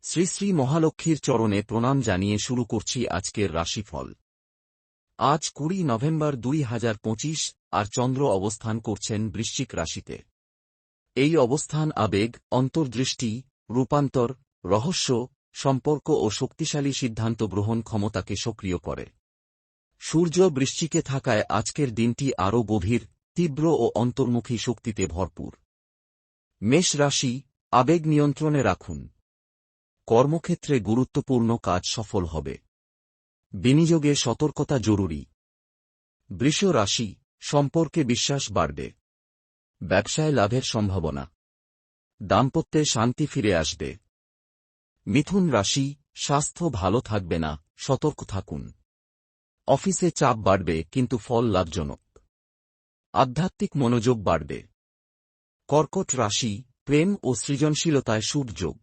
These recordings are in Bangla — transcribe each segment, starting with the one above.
শ্রী শ্রী মহালক্ষ্মীর চরণে প্রণাম জানিয়ে শুরু করছি আজকের রাশিফল। আজ 20 নভেম্বর 2025 আর চন্দ্র অবস্থান করছেন বৃশ্চিক রাশিতে। এই অবস্থান আবেগ, অন্তর্দৃষ্টি, রূপান্তর, রহস্য, সম্পর্ক ও শক্তিশালী সিদ্ধান্ত গ্রহণ ক্ষমতাকে সক্রিয় করে। সূর্য বৃশ্চিকে থাকায় আজকের দিনটি আরও গভীর, তীব্র ও অন্তর্মুখী শক্তিতে ভরপুর। মেষ রাশি, আবেগ নিয়ন্ত্রণে রাখুন। কর্মক্ষেত্রে গুরুত্বপূর্ণ কাজ সফল হবে। বিনিয়োগে সতর্কতা জরুরি। বৃষ রাশি, সম্পর্কে বিশ্বাস বাড়বে। ব্যবসায় লাভের সম্ভাবনা। দাম্পত্যে শান্তি ফিরে আসবে। মিথুন রাশি, স্বাস্থ্য ভালো থাকবে না, সতর্ক থাকুন। অফিসে চাপ বাড়বে কিন্তু ফল লাভজনক। আধ্যাত্মিক মনোযোগ বাড়বে। কর্কট রাশি, প্রেম ও সৃজনশীলতায় শুভ যোগ।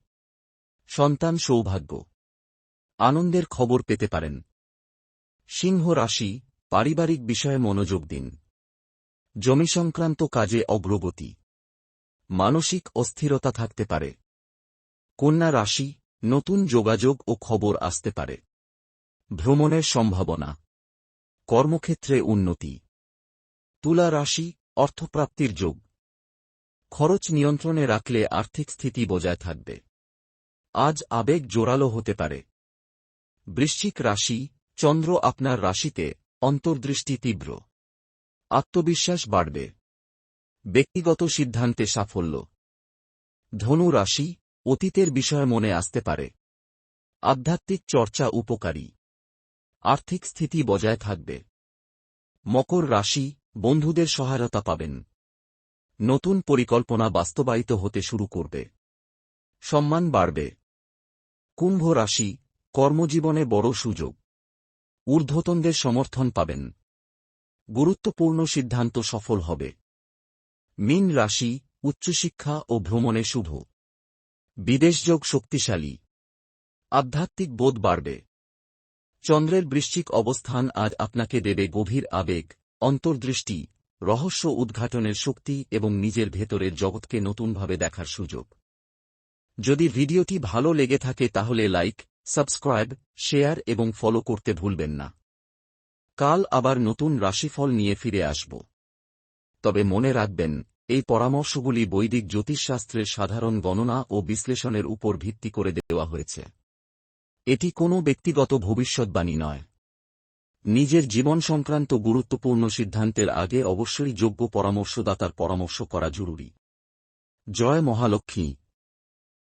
সন্তান সৌভাগ্য। আনন্দের খবর পেতে পারেন। সিংহ রাশি, পারিবারিক বিষয়ে মনোযোগ দিন। জমি সংক্রান্ত কাজে অগ্রগতি। মানসিক অস্থিরতা থাকতে পারে। কন্যা রাশি, নতুন যোগাযোগ ও খবর আসতে পারে। ভ্রমণের সম্ভাবনা। কর্মক্ষেত্রে উন্নতি। তুলা রাশি, অর্থপ্রাপ্তির যোগ। খরচ নিয়ন্ত্রণে রাখলে আর্থিক স্থিতি বজায় থাকবে। আজ আবেগ জোরালো হতে পারে। বৃশ্চিক রাশি, চন্দ্র আপনার রাশিতে, অন্তর্দৃষ্টি তীব্র। আত্মবিশ্বাস বাড়বে। ব্যক্তিগত সিদ্ধান্তে সাফল্য। ধনু রাশি, অতীতের বিষয় মনে আসতে পারে। আধ্যাত্মিক চর্চা উপকারী। আর্থিক স্থিতি বজায় থাকবে। মকর রাশি, বন্ধুদের সহায়তা পাবেন। নতুন পরিকল্পনা বাস্তবায়িত হতে শুরু করবে। সম্মান বাড়বে। কুম্ভ রাশি, কর্মজীবনে বড় সুযোগ। ঊর্ধ্বতনদের সমর্থন পাবেন। গুরুত্বপূর্ণ সিদ্ধান্ত সফল হবে। মীন রাশি, উচ্চশিক্ষা ও ভ্রমণে শুভ। বিদেশযোগ শক্তিশালী। আধ্যাত্মিক বোধ বাড়বে। চন্দ্রের বৃশ্চিক অবস্থান আজ আপনাকে দেবে গভীর আবেগ, অন্তর্দৃষ্টি, রহস্য উদ্ঘাটনের শক্তি এবং নিজের ভেতরের জগৎকে নতুনভাবে দেখার সুযোগ। যদি ভিডিওটি ভালো লেগে থাকে তাহলে লাইক, সাবস্ক্রাইব, শেয়ার এবং ফলো করতে ভুলবেন না। কাল আবার নতুন রাশিফল নিয়ে ফিরে আসব। তবে মনে রাখবেন, এই পরামর্শগুলি বৈদিক জ্যোতিষশাস্ত্রের সাধারণ গণনা ও বিশ্লেষণের উপর ভিত্তি করে দেওয়া হয়েছে। এটি কোনো ব্যক্তিগত ভবিষ্যদ্বাণী নয়। নিজের জীবন সংক্রান্ত গুরুত্বপূর্ণ সিদ্ধান্তের আগে অবশ্যই যোগ্য পরামর্শদাতার পরামর্শ করা জরুরি। জয় মহালক্ষ্মী।